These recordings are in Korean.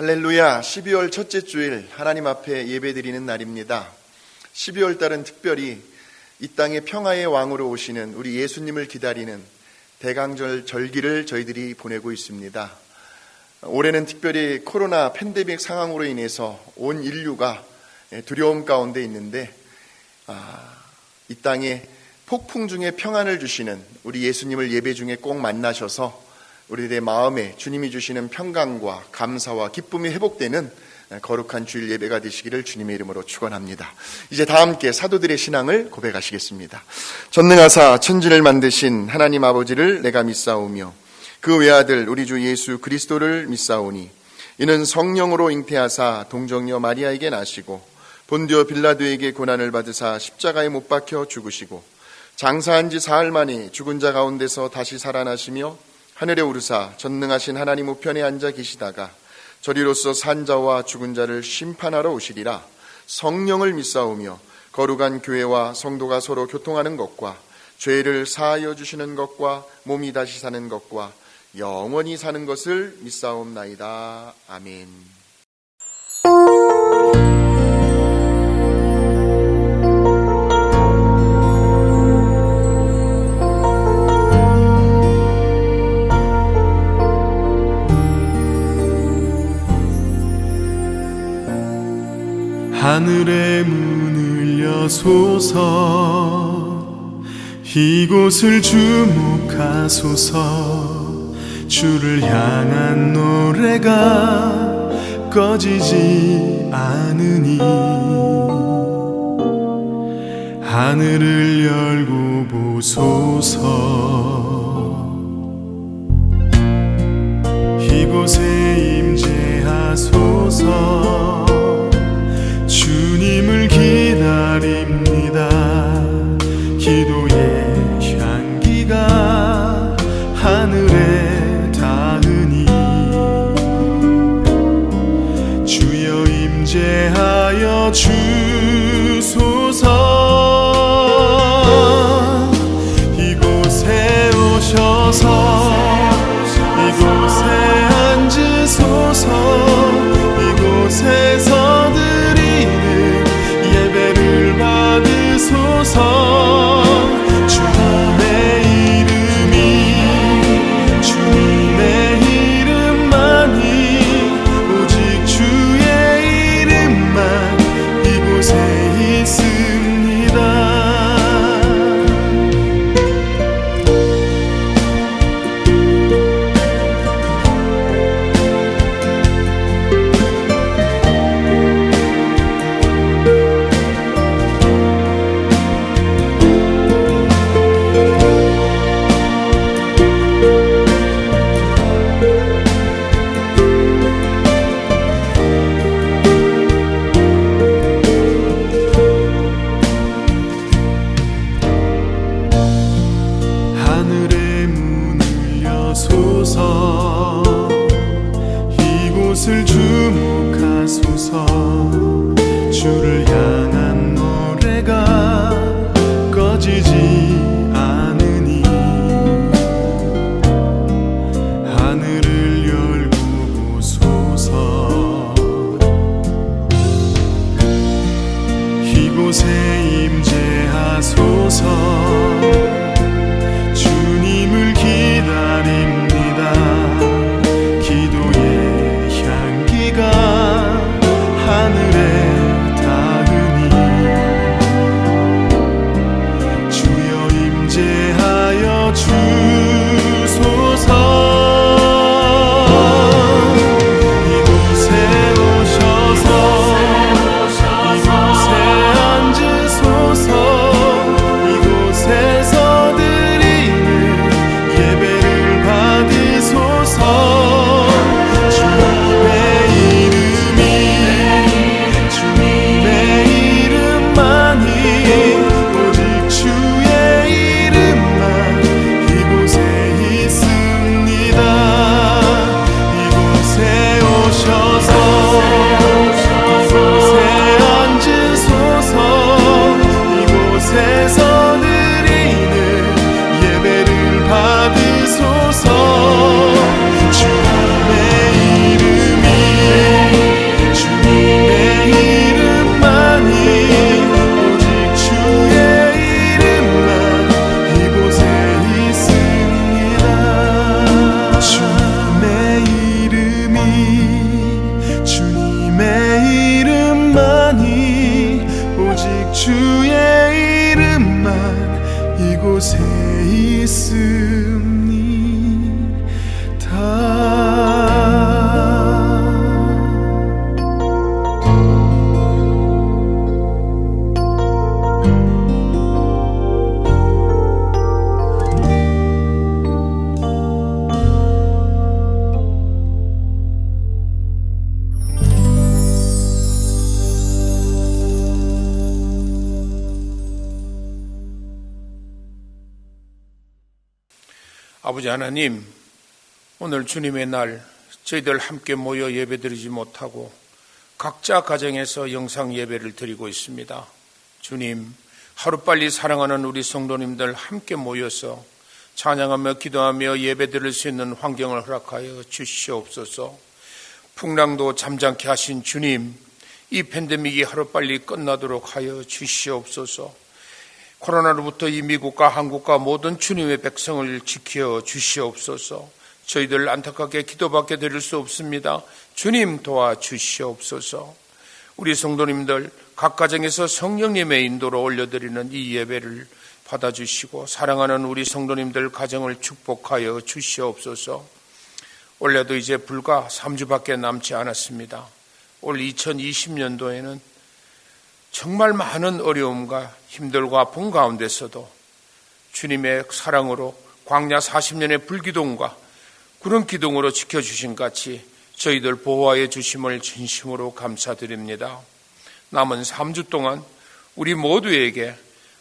할렐루야. 12월 첫째 주일 하나님 앞에 예배드리는 날입니다. 12월 달은 특별히 이 땅에 평화의 왕으로 오시는 우리 예수님을 기다리는 대강절 절기를 저희들이 보내고 있습니다. 올해는 특별히 코로나 팬데믹 상황으로 인해서 온 인류가 두려움 가운데 있는데 이 땅에 폭풍 중에 평안을 주시는 우리 예수님을 예배 중에 꼭 만나셔서 우리들의 마음에 주님이 주시는 평강과 감사와 기쁨이 회복되는 거룩한 주일 예배가 되시기를 주님의 이름으로 축원합니다. 이제 다 함께 사도들의 신앙을 고백하시겠습니다. 전능하사 천지를 만드신 하나님 아버지를 내가 믿사오며 그 외아들 우리 주 예수 그리스도를 믿사오니 이는 성령으로 잉태하사 동정녀 마리아에게 나시고 본디오 빌라도에게 고난을 받으사 십자가에 못 박혀 죽으시고 장사한 지 사흘 만에 죽은 자 가운데서 다시 살아나시며 하늘에 오르사 전능하신 하나님 우편에 앉아 계시다가 저리로서 산 자와 죽은 자를 심판하러 오시리라. 성령을 믿사오며 거룩한 교회와 성도가 서로 교통하는 것과 죄를 사하여 주시는 것과 몸이 다시 사는 것과 영원히 사는 것을 믿사옵나이다. 아멘. 하늘의 문을 여소서 이곳을 주목하소서 주를 향한 노래가 꺼지지 않으니 하늘을 열고 보소서 이곳에 임재하소서 주님을 기다립니다. 기도의 향기가 하늘에 닿으니 주여 임재하여 주소서. 이곳에 오셔서 이곳에 앉으소서. 이곳에서 예배를 받으소서. 주님의 이름이 주님의 이름만이 오직 주의 이름만 이곳에 있습니다. 이곳을 주목하소서. 주를 향한 노래가 꺼지지 않으니 하늘을 열고 보소서. 이곳에 임재하소서. 주님을 기다립니다. 기도의 향기가 하늘에 닿으니 주여 임재하여 주소서. 이곳에 오셔서 이곳에 앉으소서. 이곳에서 드리는 예배를 받으소서. 주님의 이름만이 오직 주의 이름만 이곳에 있습니다. 이곳에 오셔서 이곳에 앉으소서. 이곳에서 드리는 예배를 받으소서. 주님의 이름만이 오직 주의 이름만 이곳에 있습니다. 주님의 이름만이 오직 주의 이름만 이곳에 있습니다. 아버지 하나님, 오늘 주님의 날 저희들 함께 모여 예배드리지 못하고 각자 가정에서 영상 예배를 드리고 있습니다. 주님, 하루빨리 사랑하는 우리 성도님들 함께 모여서 찬양하며 기도하며 예배드릴 수 있는 환경을 허락하여 주시옵소서. 풍랑도 잠잠케 하신 주님, 이 팬데믹이 하루빨리 끝나도록 하여 주시옵소서. 코로나로부터 이 미국과 한국과 모든 주님의 백성을 지켜 주시옵소서. 저희들 안타깝게 기도밖에 드릴 수 없습니다. 주님 도와주시옵소서. 우리 성도님들 각 가정에서 성령님의 인도로 올려드리는 이 예배를 받아주시고 사랑하는 우리 성도님들 가정을 축복하여 주시옵소서. 올해도 이제 불과 3주밖에 남지 않았습니다. 올 2020년도에는 정말 많은 어려움과 힘들고 아픔 가운데서도 주님의 사랑으로 광야 40년의 불기둥과 구름 기둥으로 지켜주신 같이 저희들 보호하여 주심을 진심으로 감사드립니다. 남은 3주 동안 우리 모두에게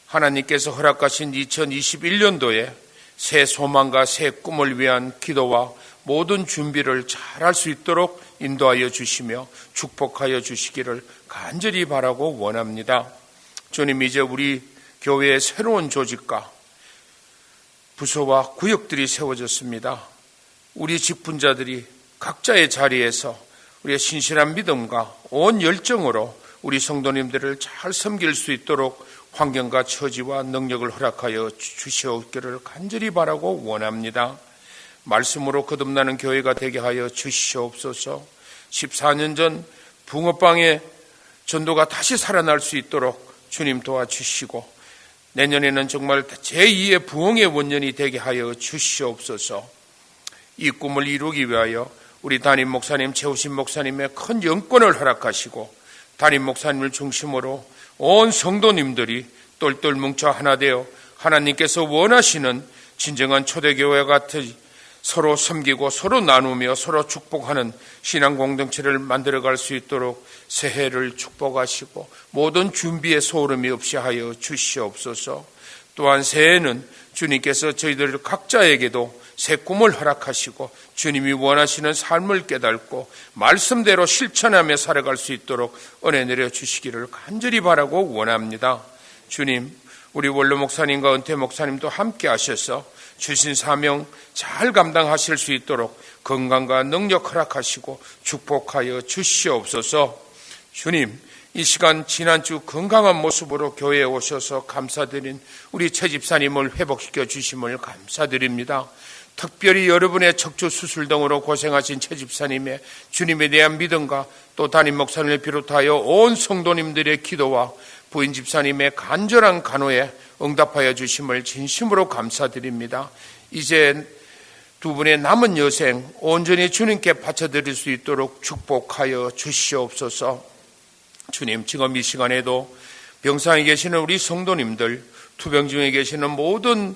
하나님께서 허락하신 2021년도에 새 소망과 새 꿈을 위한 기도와 모든 준비를 잘할 수 있도록 인도하여 주시며 축복하여 주시기를 간절히 바라고 원합니다. 주님, 이제 우리 교회의 새로운 조직과 부서와 구역들이 세워졌습니다. 우리 직분자들이 각자의 자리에서 우리의 신실한 믿음과 온 열정으로 우리 성도님들을 잘 섬길 수 있도록 환경과 처지와 능력을 허락하여 주시옵기를 간절히 바라고 원합니다. 말씀으로 거듭나는 교회가 되게 하여 주시옵소서. 14년 전 붕어빵의 전도가 다시 살아날 수 있도록 주님 도와주시고 내년에는 정말 제2의 부흥의 원년이 되게 하여 주시옵소서. 이 꿈을 이루기 위하여 우리 담임 목사님, 최우신 목사님의 큰 영권을 허락하시고 담임 목사님을 중심으로 온 성도님들이 똘똘 뭉쳐 하나 되어 하나님께서 원하시는 진정한 초대교회 같은 서로 섬기고 서로 나누며 서로 축복하는 신앙 공동체를 만들어갈 수 있도록 새해를 축복하시고 모든 준비에 소름이 없이 하여 주시옵소서. 또한 새해는 주님께서 저희들 각자에게도 새 꿈을 허락하시고 주님이 원하시는 삶을 깨닫고 말씀대로 실천하며 살아갈 수 있도록 은혜 내려주시기를 간절히 바라고 원합니다. 주님, 우리 원로 목사님과 은퇴 목사님도 함께 하셔서 주신 사명 잘 감당하실 수 있도록 건강과 능력 허락하시고 축복하여 주시옵소서. 주님, 이 시간 지난주 건강한 모습으로 교회에 오셔서 감사드린 우리 최 집사님을 회복시켜 주심을 감사드립니다. 특별히 여러분의 척추 수술 등으로 고생하신 최 집사님의 주님에 대한 믿음과 또 담임 목사님을 비롯하여 온 성도님들의 기도와 부인 집사님의 간절한 간호에 응답하여 주심을 진심으로 감사드립니다. 이제 두 분의 남은 여생 온전히 주님께 바쳐드릴 수 있도록 축복하여 주시옵소서. 주님, 지금 이 시간에도 병상에 계시는 우리 성도님들, 투병 중에 계시는 모든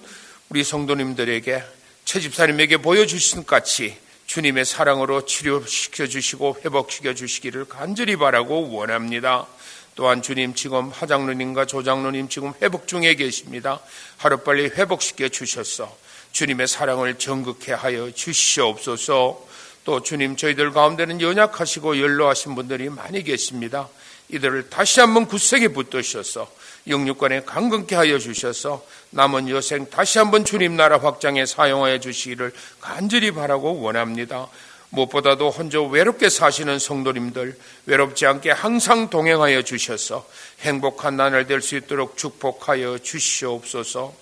우리 성도님들에게 최 집사님에게 보여주신 같이 주님의 사랑으로 치료시켜 주시고 회복시켜 주시기를 간절히 바라고 원합니다. 또한 주님, 지금 하장로님과 조장로님 지금 회복 중에 계십니다. 하루빨리 회복시켜 주셔서 주님의 사랑을 전극해 하여 주시옵소서. 또 주님, 저희들 가운데는 연약하시고 연로하신 분들이 많이 계십니다. 이들을 다시 한번 굳세게 붙드셔서 영육간에 강건케 하여 주셔서 남은 여생 다시 한번 주님 나라 확장에 사용하여 주시기를 간절히 바라고 원합니다. 무엇보다도 혼자 외롭게 사시는 성도님들 외롭지 않게 항상 동행하여 주셔서 행복한 나날 될 수 있도록 축복하여 주시옵소서.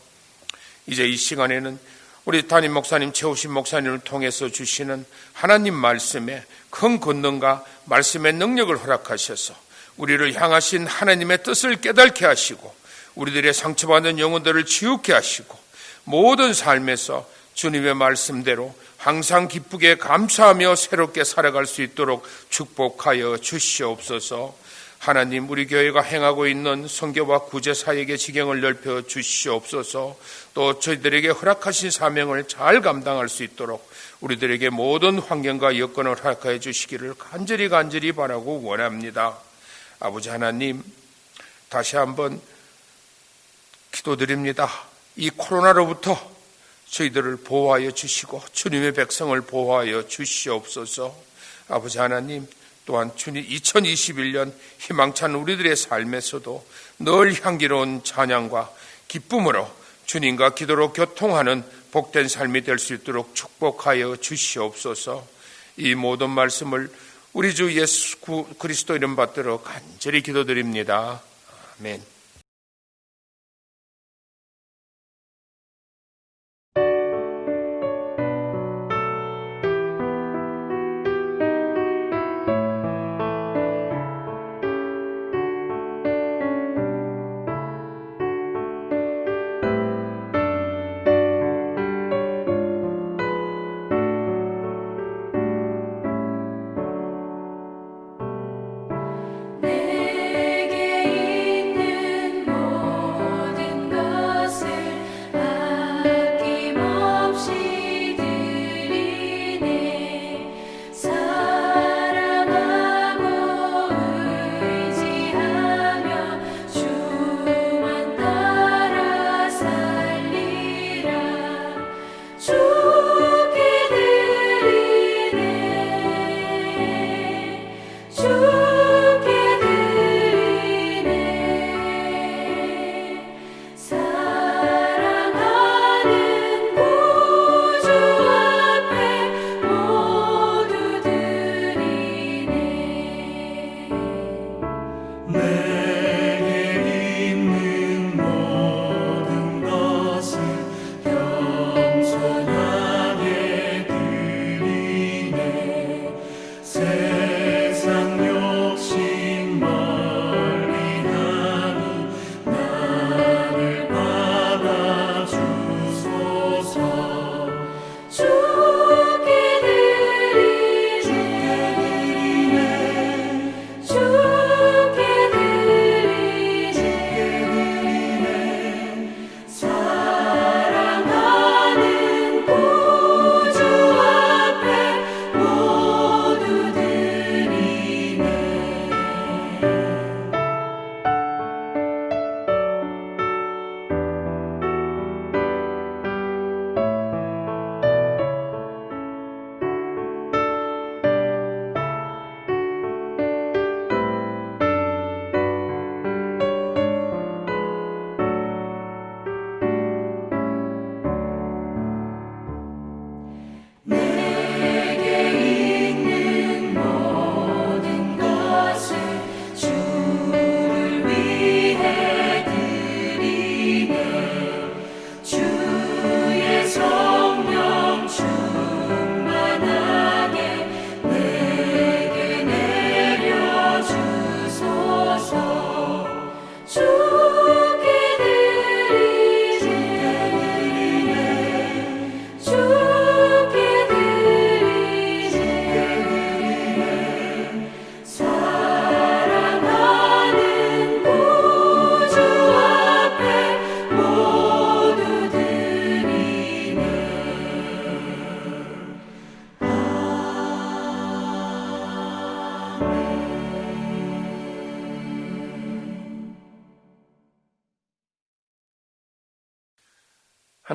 이제 이 시간에는 우리 담임 목사님, 최우신 목사님을 통해서 주시는 하나님 말씀에 큰 권능과 말씀의 능력을 허락하셔서 우리를 향하신 하나님의 뜻을 깨닫게 하시고 우리들의 상처받은 영혼들을 치유케 하시고 모든 삶에서 주님의 말씀대로 항상 기쁘게 감사하며 새롭게 살아갈 수 있도록 축복하여 주시옵소서. 하나님, 우리 교회가 행하고 있는 선교와 구제 사역의 지경을 넓혀 주시옵소서. 또 저희들에게 허락하신 사명을 잘 감당할 수 있도록 우리들에게 모든 환경과 여건을 허락하여 주시기를 간절히 바라고 원합니다. 아버지 하나님, 다시 한번 기도드립니다. 이 코로나로부터 저희들을 보호하여 주시고 주님의 백성을 보호하여 주시옵소서. 아버지 하나님, 또한 주님 2021년 희망찬 우리들의 삶에서도 늘 향기로운 찬양과 기쁨으로 주님과 기도로 교통하는 복된 삶이 될 수 있도록 축복하여 주시옵소서. 이 모든 말씀을 우리 주 예수 그리스도 이름 받들어 간절히 기도드립니다. 아멘.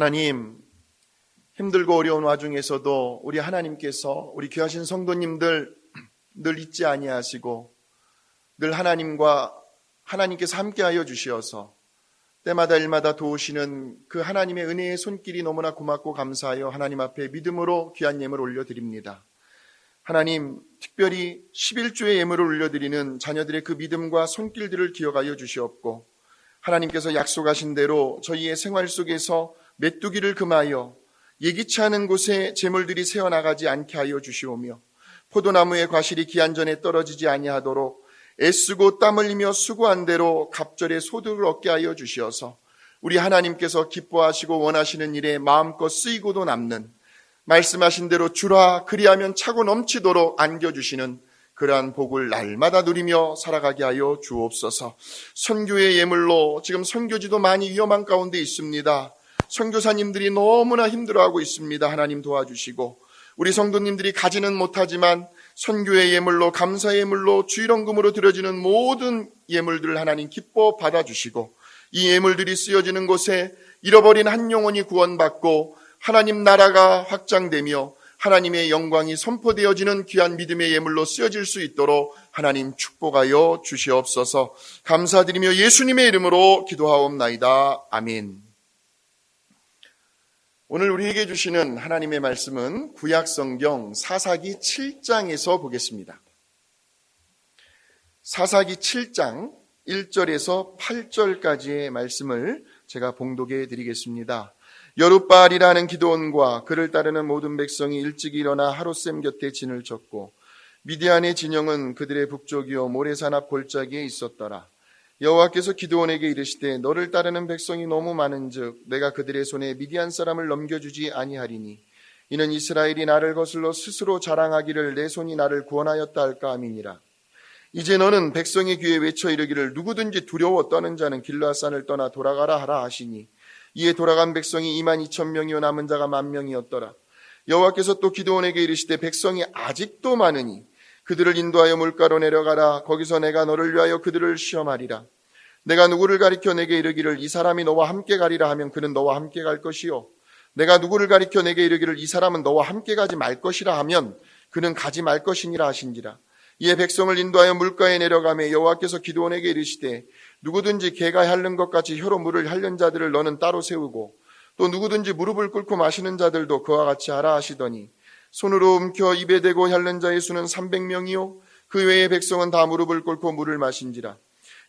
하나님, 힘들고 어려운 와중에서도 우리 하나님께서 우리 귀하신 성도님들 늘 잊지 아니하시고 늘 하나님께서 함께하여 주시어서 때마다 일마다 도우시는 그 하나님의 은혜의 손길이 너무나 고맙고 감사하여 하나님 앞에 믿음으로 귀한 예물 올려드립니다. 하나님, 특별히 11조의 예물을 올려드리는 자녀들의 그 믿음과 손길들을 기억하여 주시옵고 하나님께서 약속하신 대로 저희의 생활 속에서 메뚜기를 금하여 예기치 않은 곳에 재물들이 새어나가지 않게 하여 주시오며 포도나무의 과실이 기한 전에 떨어지지 아니하도록 애쓰고 땀 흘리며 수고한 대로 갑절의 소득을 얻게 하여 주시어서 우리 하나님께서 기뻐하시고 원하시는 일에 마음껏 쓰이고도 남는 말씀하신 대로 주라 그리하면 차고 넘치도록 안겨주시는 그러한 복을 날마다 누리며 살아가게 하여 주옵소서. 선교의 예물로 지금 선교지도 많이 위험한 가운데 있습니다. 선교사님들이 너무나 힘들어하고 있습니다. 하나님 도와주시고 우리 성도님들이 가지는 못하지만 선교의 예물로 감사의 예물로 주일원금으로 드려지는 모든 예물들을 하나님 기뻐 받아주시고 이 예물들이 쓰여지는 곳에 잃어버린 한 영혼이 구원받고 하나님 나라가 확장되며 하나님의 영광이 선포되어지는 귀한 믿음의 예물로 쓰여질 수 있도록 하나님 축복하여 주시옵소서. 감사드리며 예수님의 이름으로 기도하옵나이다. 아멘. 오늘 우리에게 주시는 하나님의 말씀은 구약성경 사사기 7장에서 보겠습니다. 사사기 7장 1절에서 8절까지의 말씀을 제가 봉독해 드리겠습니다. 여룻바알이라는 기드온과 그를 따르는 모든 백성이 일찍 일어나 하롯셈 곁에 진을 쳤고 미디안의 진영은 그들의 북쪽이요 모래산 앞 골짜기에 있었더라. 여호와께서 기드온에게 이르시되 너를 따르는 백성이 너무 많은즉 내가 그들의 손에 미디안 사람을 넘겨주지 아니하리니 이는 이스라엘이 나를 거슬러 스스로 자랑하기를 내 손이 나를 구원하였다 할까 함이니라. 이제 너는 백성의 귀에 외쳐 이르기를 누구든지 두려워 떠는 자는 길르앗산을 떠나 돌아가라 하라 하시니 이에 돌아간 백성이 22,000명이요 남은 자가 10,000명이었더라. 여호와께서 또 기드온에게 이르시되 백성이 아직도 많으니 그들을 인도하여 물가로 내려가라. 거기서 내가 너를 위하여 그들을 시험하리라. 내가 누구를 가리켜 내게 이르기를 이 사람이 너와 함께 가리라 하면 그는 너와 함께 갈 것이요 내가 누구를 가리켜 내게 이르기를 이 사람은 너와 함께 가지 말 것이라 하면 그는 가지 말 것이니라 하신지라. 이에 백성을 인도하여 물가에 내려가매 여호와께서 기드온에게 이르시되 누구든지 개가 핥는 것 같이 혀로 물을 핥는 자들을 너는 따로 세우고 또 누구든지 무릎을 꿇고 마시는 자들도 그와 같이 하라 하시더니 손으로 움켜 입에 대고 핥는 자의 수는 300명이요 그 외의 백성은 다 무릎을 꿇고 물을 마신지라.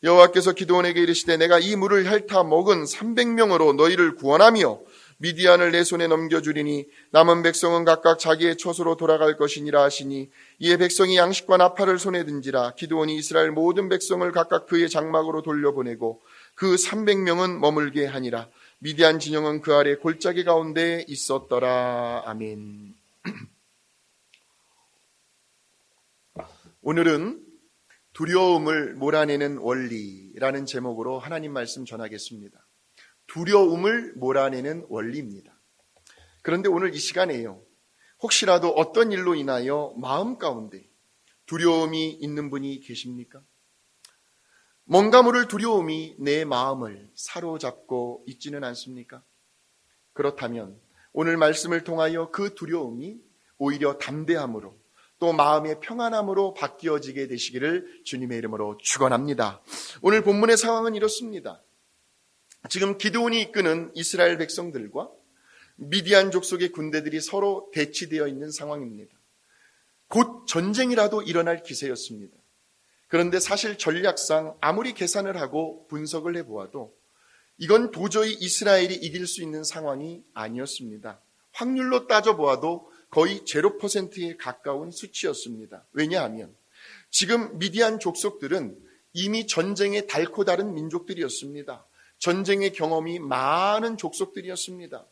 여호와께서 기드온에게 이르시되 내가 이 물을 핥아 먹은 300명으로 너희를 구원하며 미디안을 내 손에 넘겨주리니 남은 백성은 각각 자기의 처소로 돌아갈 것이니라 하시니 이에 백성이 양식과 나팔을 손에 든지라. 기드온이 이스라엘 모든 백성을 각각 그의 장막으로 돌려보내고 그 300명은 머물게 하니라. 미디안 진영은 그 아래 골짜기 가운데 있었더라. 아멘. 오늘은 두려움을 몰아내는 원리라는 제목으로 하나님 말씀 전하겠습니다. 두려움을 몰아내는 원리입니다. 그런데 오늘 이 시간에요, 혹시라도 어떤 일로 인하여 마음 가운데 두려움이 있는 분이 계십니까? 뭔가 모를 두려움이 내 마음을 사로잡고 있지는 않습니까? 그렇다면 오늘 말씀을 통하여 그 두려움이 오히려 담대함으로 또 마음의 평안함으로 바뀌어지게 되시기를 주님의 이름으로 축원합니다. 오늘 본문의 상황은 이렇습니다. 지금 기드온이 이끄는 이스라엘 백성들과 미디안 족속의 군대들이 서로 대치되어 있는 상황입니다. 곧 전쟁이라도 일어날 기세였습니다. 그런데 사실 전략상 아무리 계산을 하고 분석을 해보아도 이건 도저히 이스라엘이 이길 수 있는 상황이 아니었습니다. 확률로 따져보아도 거의 0%에 가까운 수치였습니다. 왜냐하면 지금 미디안 족속들은 이미 전쟁에 닳고 다른 민족들이었습니다. 전쟁의 경험이 많은 족속들이었습니다.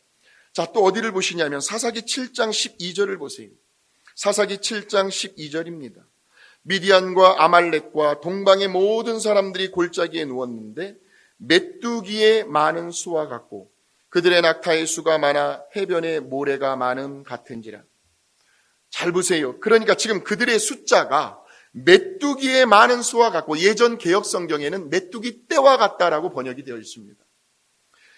자, 또 어디를 보시냐면 사사기 7장 12절을 보세요. 사사기 7장 12절입니다. 미디안과 아말렉과 동방의 모든 사람들이 골짜기에 누웠는데 메뚜기의 많은 수와 같고 그들의 낙타의 수가 많아 해변의 모래가 많음 같은지라. 잘 보세요. 그러니까 지금 그들의 숫자가 메뚜기의 많은 수와 같고 예전 개역 성경에는 메뚜기 떼와 같다라고 번역이 되어 있습니다.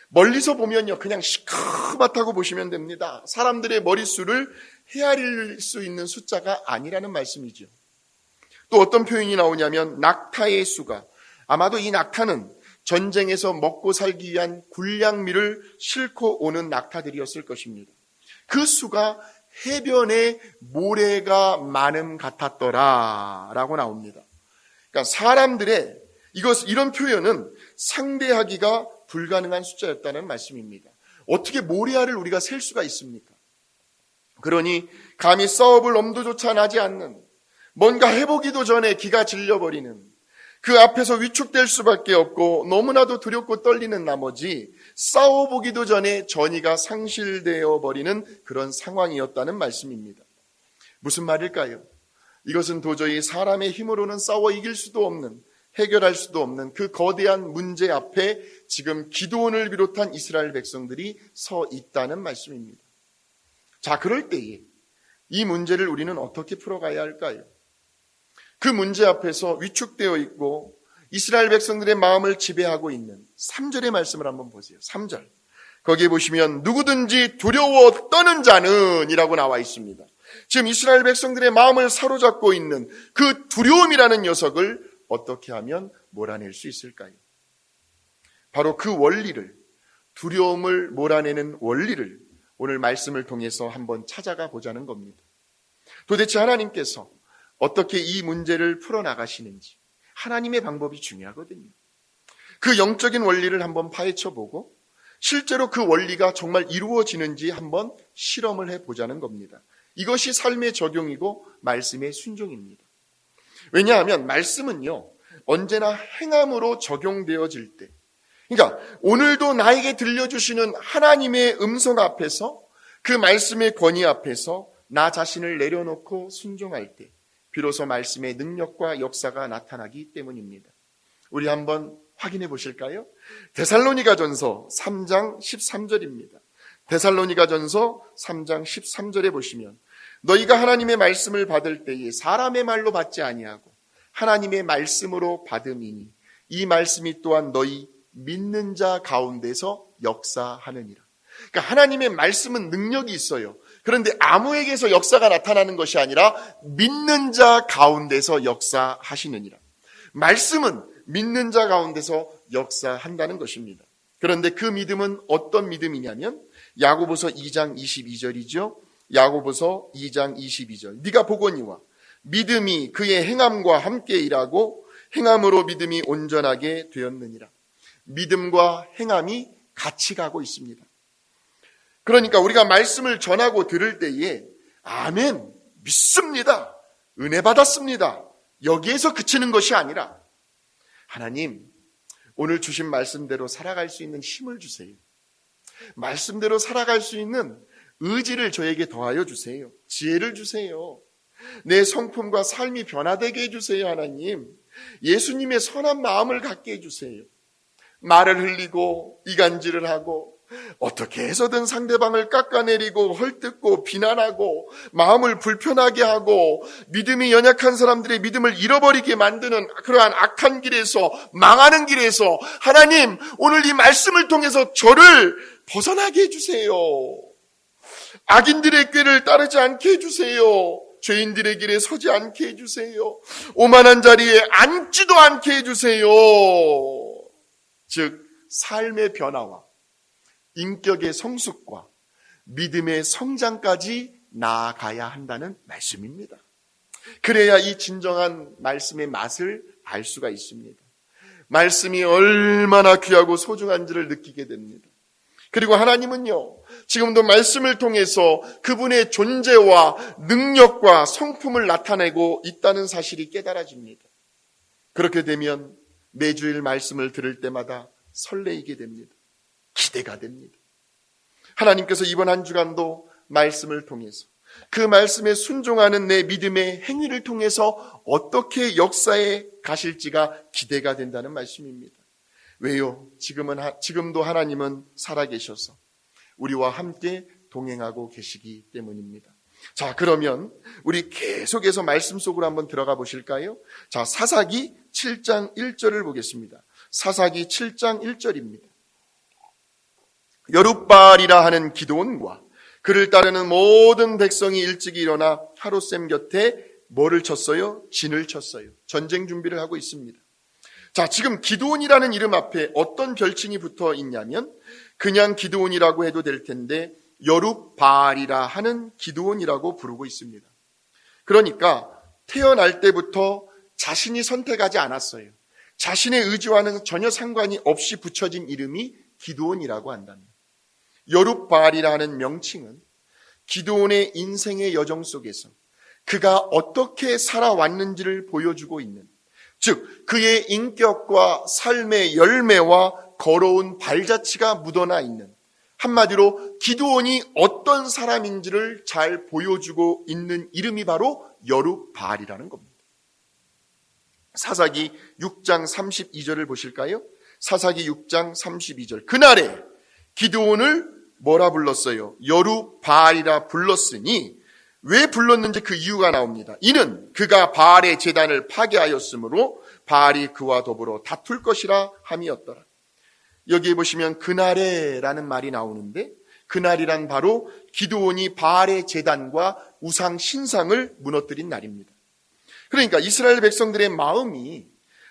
멀리서 보면요, 그냥 시커멓다고 보시면 됩니다. 사람들의 머릿수를 헤아릴 수 있는 숫자가 아니라는 말씀이죠. 또 어떤 표현이 나오냐면 낙타의 수가, 아마도 이 낙타는 전쟁에서 먹고 살기 위한 군량미를 싣고 오는 낙타들이었을 것입니다. 그 수가 해변에 모래가 많음 같았더라 라고 나옵니다. 그러니까 사람들의 이런 표현은 상대하기가 불가능한 숫자였다는 말씀입니다. 어떻게 모래알을 우리가 셀 수가 있습니까? 그러니 감히 싸워볼 엄두조차 나지 않는, 뭔가 해보기도 전에 기가 질려버리는, 그 앞에서 위축될 수밖에 없고 너무나도 두렵고 떨리는 나머지 싸워보기도 전에 전의가 상실되어 버리는 그런 상황이었다는 말씀입니다. 무슨 말일까요? 이것은 도저히 사람의 힘으로는 싸워 이길 수도 없는, 해결할 수도 없는 그 거대한 문제 앞에 지금 기드온을 비롯한 이스라엘 백성들이 서 있다는 말씀입니다. 자, 그럴 때에 이 문제를 우리는 어떻게 풀어가야 할까요? 그 문제 앞에서 위축되어 있고 이스라엘 백성들의 마음을 지배하고 있는 3절의 말씀을 한번 보세요. 3절. 거기에 보시면 누구든지 두려워 떠는 자는 이라고 나와 있습니다. 지금 이스라엘 백성들의 마음을 사로잡고 있는 그 두려움이라는 녀석을 어떻게 하면 몰아낼 수 있을까요? 바로 그 원리를, 두려움을 몰아내는 원리를 오늘 말씀을 통해서 한번 찾아가 보자는 겁니다. 도대체 하나님께서 어떻게 이 문제를 풀어나가시는지, 하나님의 방법이 중요하거든요. 그 영적인 원리를 한번 파헤쳐보고 실제로 그 원리가 정말 이루어지는지 한번 실험을 해보자는 겁니다. 이것이 삶의 적용이고 말씀의 순종입니다. 왜냐하면 말씀은요, 언제나 행함으로 적용되어질 때, 그러니까 오늘도 나에게 들려주시는 하나님의 음성 앞에서, 그 말씀의 권위 앞에서 나 자신을 내려놓고 순종할 때 비로소 말씀의 능력과 역사가 나타나기 때문입니다. 우리 한번 확인해 보실까요? 데살로니가전서 3장 13절입니다. 데살로니가전서 3장 13절에 보시면 너희가 하나님의 말씀을 받을 때에 사람의 말로 받지 아니하고 하나님의 말씀으로 받음이니 이 말씀이 또한 너희 믿는 자 가운데서 역사하느니라. 그러니까 하나님의 말씀은 능력이 있어요. 그런데 아무에게서 역사가 나타나는 것이 아니라 믿는 자 가운데서 역사하시느니라. 말씀은 믿는 자 가운데서 역사한다는 것입니다. 그런데 그 믿음은 어떤 믿음이냐면 야고보서 2장 22절이죠. 야고보서 2장 22절. 네가 보거니와 믿음이 그의 행함과 함께 일하고 행함으로 믿음이 온전하게 되었느니라. 믿음과 행함이 같이 가고 있습니다. 그러니까 우리가 말씀을 전하고 들을 때에 아멘, 믿습니다, 은혜 받았습니다, 여기에서 그치는 것이 아니라 하나님, 오늘 주신 말씀대로 살아갈 수 있는 힘을 주세요. 말씀대로 살아갈 수 있는 의지를 저에게 더하여 주세요. 지혜를 주세요. 내 성품과 삶이 변화되게 해주세요. 하나님, 예수님의 선한 마음을 갖게 해주세요. 말을 흘리고 이간질을 하고 어떻게 해서든 상대방을 깎아내리고 헐뜯고 비난하고 마음을 불편하게 하고 믿음이 연약한 사람들의 믿음을 잃어버리게 만드는 그러한 악한 길에서, 망하는 길에서 하나님, 오늘 이 말씀을 통해서 저를 벗어나게 해주세요. 악인들의 꾀를 따르지 않게 해주세요. 죄인들의 길에 서지 않게 해주세요. 오만한 자리에 앉지도 않게 해주세요. 즉 삶의 변화와 인격의 성숙과 믿음의 성장까지 나아가야 한다는 말씀입니다. 그래야 이 진정한 말씀의 맛을 알 수가 있습니다. 말씀이 얼마나 귀하고 소중한지를 느끼게 됩니다. 그리고 하나님은요, 지금도 말씀을 통해서 그분의 존재와 능력과 성품을 나타내고 있다는 사실이 깨달아집니다. 그렇게 되면 매주일 말씀을 들을 때마다 설레이게 됩니다. 기대가 됩니다. 하나님께서 이번 한 주간도 말씀을 통해서 그 말씀에 순종하는 내 믿음의 행위를 통해서 어떻게 역사에 가실지가 기대가 된다는 말씀입니다. 왜요? 지금도 하나님은 살아계셔서 우리와 함께 동행하고 계시기 때문입니다. 자, 그러면 우리 계속해서 말씀 속으로 한번 들어가 보실까요? 자, 사사기 7장 1절을 보겠습니다. 사사기 7장 1절입니다. 여룻바알이라 하는 기드온과 그를 따르는 모든 백성이 일찍이 일어나 하롯셈 곁에 뭐를 쳤어요? 진을 쳤어요. 전쟁 준비를 하고 있습니다. 자, 지금 기드온이라는 이름 앞에 어떤 별칭이 붙어 있냐면 그냥 기드온이라고 해도 될 텐데 여룻바알이라 하는 기드온이라고 부르고 있습니다. 그러니까 태어날 때부터 자신이 선택하지 않았어요. 자신의 의지와는 전혀 상관이 없이 붙여진 이름이 기드온이라고 한다면, 여룻바알이라는 명칭은 기드온의 인생의 여정 속에서 그가 어떻게 살아왔는지를 보여주고 있는, 즉 그의 인격과 삶의 열매와 걸어온 발자취가 묻어나 있는, 한마디로 기드온이 어떤 사람인지를 잘 보여주고 있는 이름이 바로 여룻바알이라는 겁니다. 사사기 6장 32절을 보실까요? 사사기 6장 32절. 그날에 기드온을 뭐라 불렀어요? 여룻바알이라 불렀으니, 왜 불렀는지 그 이유가 나옵니다. 이는 그가 바알의 제단을 파괴하였으므로 바알이 그와 더불어 다툴 것이라 함이었더라. 여기에 보시면 그날에라는 말이 나오는데, 그날이란 바로 기드온이 바알의 제단과 우상 신상을 무너뜨린 날입니다. 그러니까 이스라엘 백성들의 마음이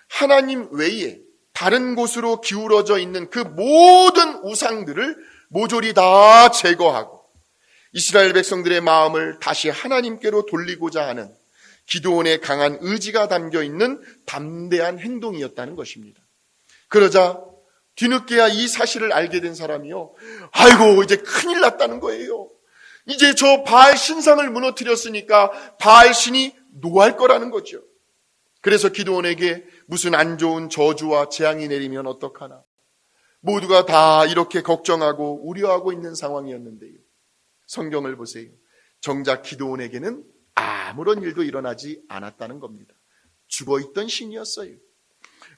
하나님 외에 다른 곳으로 기울어져 있는 그 모든 우상들을 모조리 다 제거하고 이스라엘 백성들의 마음을 다시 하나님께로 돌리고자 하는 기드온의 강한 의지가 담겨 있는 담대한 행동이었다는 것입니다. 그러자 뒤늦게야 이 사실을 알게 된 사람이요, 아이고 이제 큰일 났다는 거예요. 이제 저 바알 신상을 무너뜨렸으니까 바알 신이 노할 거라는 거죠. 그래서 기드온에게 무슨 안 좋은 저주와 재앙이 내리면 어떡하나, 모두가 다 이렇게 걱정하고 우려하고 있는 상황이었는데요, 성경을 보세요. 정작 기드온에게는 아무런 일도 일어나지 않았다는 겁니다. 죽어있던 신이었어요.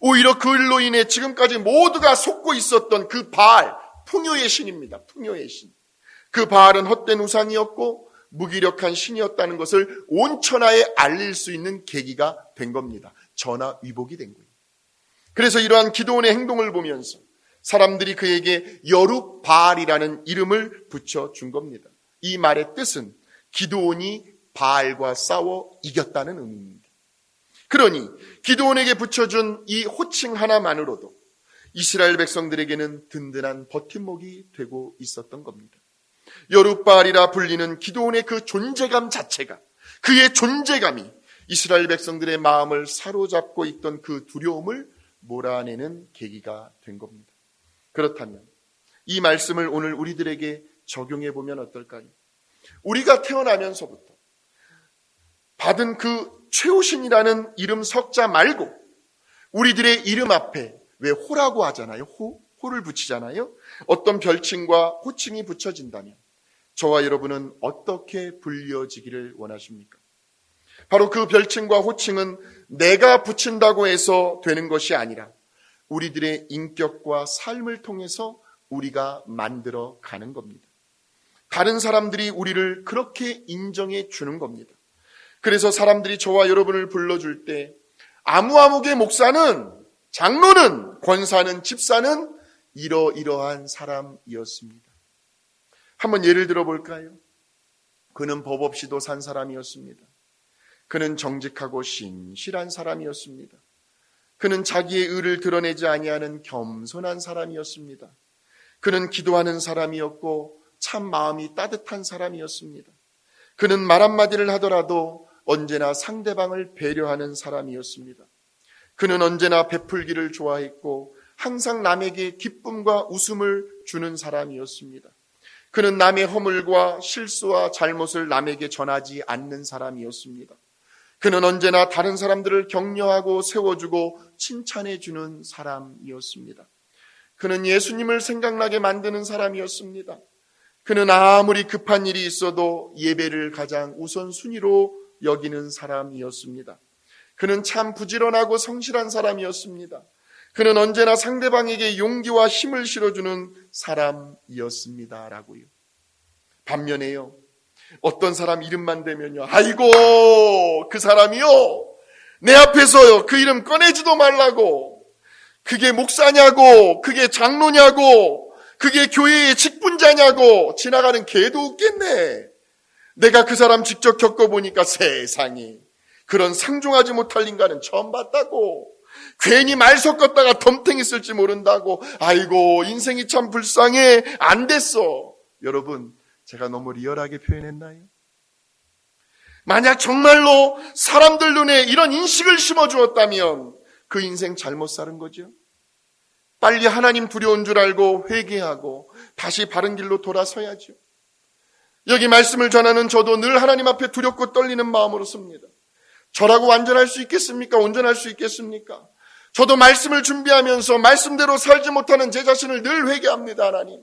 오히려 그 일로 인해 지금까지 모두가 속고 있었던 그 바알, 풍요의 신입니다. 풍요의 신. 그 바알은 헛된 우상이었고 무기력한 신이었다는 것을 온 천하에 알릴 수 있는 계기가 된 겁니다. 전화위복이 된 거예요. 그래서 이러한 기드온의 행동을 보면서 사람들이 그에게 여룻바알이라는 이름을 붙여준 겁니다. 이 말의 뜻은 기드온이 바알과 싸워 이겼다는 의미입니다. 그러니 기드온에게 붙여준 이 호칭 하나만으로도 이스라엘 백성들에게는 든든한 버팀목이 되고 있었던 겁니다. 여룻바알이라 불리는 기드온의 그 존재감 자체가, 그의 존재감이 이스라엘 백성들의 마음을 사로잡고 있던 그 두려움을 몰아내는 계기가 된 겁니다. 그렇다면 이 말씀을 오늘 우리들에게 적용해 보면 어떨까요? 우리가 태어나면서부터 받은 그 최우신이라는 이름 석자 말고 우리들의 이름 앞에 왜 호라고 하잖아요. 호를 붙이잖아요. 어떤 별칭과 호칭이 붙여진다면 저와 여러분은 어떻게 불려지기를 원하십니까? 바로 그 별칭과 호칭은 내가 붙인다고 해서 되는 것이 아니라 우리들의 인격과 삶을 통해서 우리가 만들어 가는 겁니다. 다른 사람들이 우리를 그렇게 인정해 주는 겁니다. 그래서 사람들이 저와 여러분을 불러줄 때 아무아무개 목사는, 장로는, 권사는, 집사는 이러이러한 사람이었습니다. 한번 예를 들어볼까요? 그는 법 없이도 산 사람이었습니다. 그는 정직하고 신실한 사람이었습니다. 그는 자기의 의를 드러내지 아니하는 겸손한 사람이었습니다. 그는 기도하는 사람이었고 참 마음이 따뜻한 사람이었습니다. 그는 말 한마디를 하더라도 언제나 상대방을 배려하는 사람이었습니다. 그는 언제나 베풀기를 좋아했고 항상 남에게 기쁨과 웃음을 주는 사람이었습니다. 그는 남의 허물과 실수와 잘못을 남에게 전하지 않는 사람이었습니다. 그는 언제나 다른 사람들을 격려하고 세워주고 칭찬해주는 사람이었습니다. 그는 예수님을 생각나게 만드는 사람이었습니다. 그는 아무리 급한 일이 있어도 예배를 가장 우선순위로 여기는 사람이었습니다. 그는 참 부지런하고 성실한 사람이었습니다. 그는 언제나 상대방에게 용기와 힘을 실어주는 사람이었습니다. 라고요. 반면에요, 어떤 사람 이름만 대면요, 아이고 그 사람이요, 내 앞에서요 그 이름 꺼내지도 말라고, 그게 목사냐고, 그게 장로냐고, 그게 교회의 직분자냐고 지나가는 개도 웃겠네. 내가 그 사람 직접 겪어보니까 세상에 그런 상종하지 못할 인간은 처음 봤다고, 괜히 말 섞었다가 덤탱이 쓸지 모른다고, 아이고 인생이 참 불쌍해, 안 됐어. 여러분, 제가 너무 리얼하게 표현했나요? 만약 정말로 사람들 눈에 이런 인식을 심어주었다면 그 인생 잘못 사는 거죠. 빨리 하나님 두려운 줄 알고 회개하고 다시 바른 길로 돌아서야죠. 여기 말씀을 전하는 저도 늘 하나님 앞에 두렵고 떨리는 마음으로 섭니다. 저라고 완전할 수 있겠습니까? 온전할 수 있겠습니까? 저도 말씀을 준비하면서 말씀대로 살지 못하는 제 자신을 늘 회개합니다. 하나님,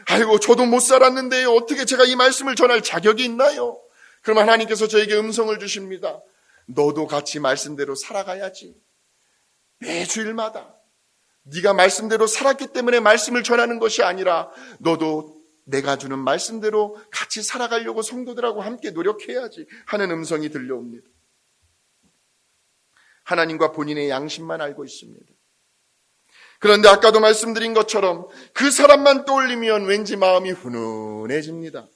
아이고 저도 못 살았는데요, 어떻게 제가 이 말씀을 전할 자격이 있나요? 그럼 하나님께서 저에게 음성을 주십니다. 너도 같이 말씀대로 살아가야지. 매 주일마다 네가 말씀대로 살았기 때문에 말씀을 전하는 것이 아니라 너도 내가 주는 말씀대로 같이 살아가려고 성도들하고 함께 노력해야지 하는 음성이 들려옵니다. 하나님과 본인의 양심만 알고 있습니다. 그런데 아까도 말씀드린 것처럼 그 사람만 떠올리면 왠지 마음이 훈훈해집니다.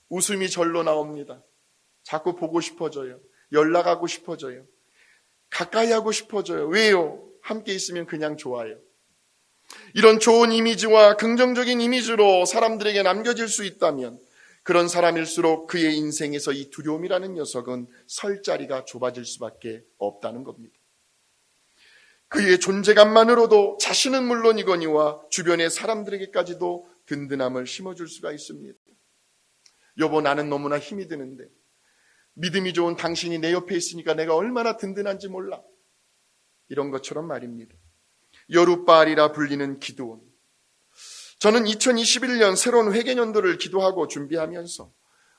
웃음이 절로 나옵니다. 자꾸 보고 싶어져요. 연락하고 싶어져요. 가까이 하고 싶어져요. 왜요? 함께 있으면 그냥 좋아요. 이런 좋은 이미지와 긍정적인 이미지로 사람들에게 남겨질 수 있다면 그런 사람일수록 그의 인생에서 이 두려움이라는 녀석은 설 자리가 좁아질 수밖에 없다는 겁니다. 그의 존재감만으로도 자신은 물론이거니와 주변의 사람들에게까지도 든든함을 심어줄 수가 있습니다. 여보, 나는 너무나 힘이 드는데 믿음이 좋은 당신이 내 옆에 있으니까 내가 얼마나 든든한지 몰라. 이런 것처럼 말입니다. 여룻바알이라 불리는 기드온. 저는 2021년 새로운 회개년도를 기도하고 준비하면서